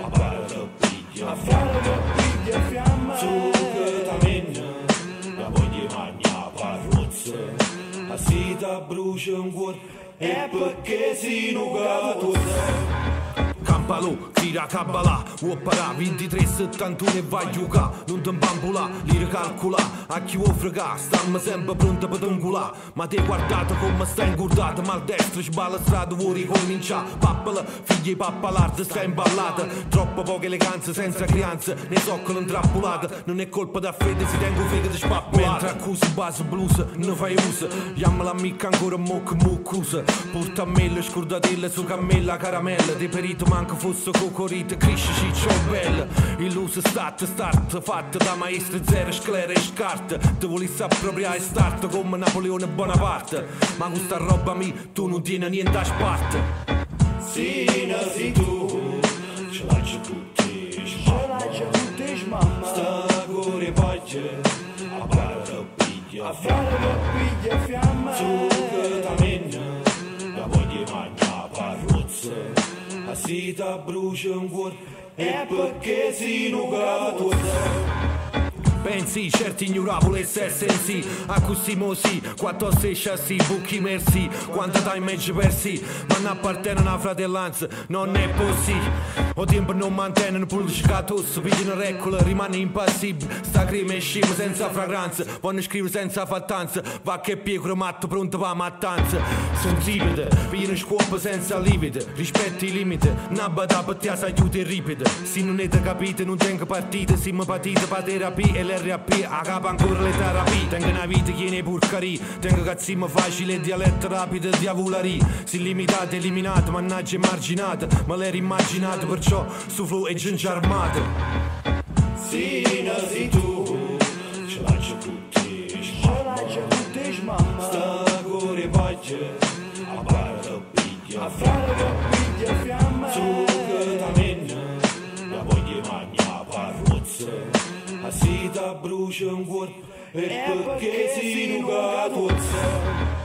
a fare lo piglia fiamma, su che t'amenna, la voglia magna parrozza, a sita brucia un cuore, e perché si nuga tozza. Campalò, tira cabbalà, uopparà, 23-71 e vai a giocare, non ti imbambulà, li ricalcola, a chi vuoi fregare, stammi sempre pronta per t'ingulà, ma ti guardato come stai ingurdato, maldestro, sballa strada, vuoi ricominciare, pappala, figli pappalardi, stai imballata, troppo poca eleganza, senza crianza, ne soccolo intrappolata, non è colpa da fede, si tengo fegato spappolata, mentre accusi base blues, ne fai uso, chiamala amica ancora muccusa, porta a me le scordatelle su cammella, caramella, di perito manco fosse cocorite, cresce ciccio bella, illuso start fatta da maestri zero, sclera e scarta, te volessi appropriare start come Napoleone Bonaparte, ma questa roba tu non tieni niente a sparte. Sì, sei tu, ce l'hai tutti, mamma, sta cuore paglia, a fare lo piglia fiamma, su che t'amenna, la voglia magna parrozza, a sita brucia un cuore, e perché si nuga tozza. Pensi, certi ignoravo sensi, a così mosi, quanto sei chassi, buchi merci, quanto dai mezzi persi, ma non appartengono a fratellanza, non è possibile. O tempo non mantengono pubblicatus, pigliano regole, rimane impassibile, sta crema e scima senza fragranza, vanno scrivere senza fattanza, va che piegro matto pronto va a mattanza. Sono ripete, pigliano scuopa senza limite, rispetti i limiti, nabba da per te sai chiudere e ripete, se non ne capite non tengo partite, siamo partite per terapia e l'RAP, a capo ancora le terapie, tengo una vita chiena di porcari, tengo cazzimmo facile e dialetto rapido di avulari, si limitate, eliminate, mannaggia emarginate, ma l'era immaginato perciò su flow e giunge armate. Sì, sei tu, ce l'hai tutti, mamma, sta cuore paglia, a fare lo piglia fiamma, su che t'amenna, la voglia magna parrozza, a sita brucia un cuore, e perché si nuga tozza.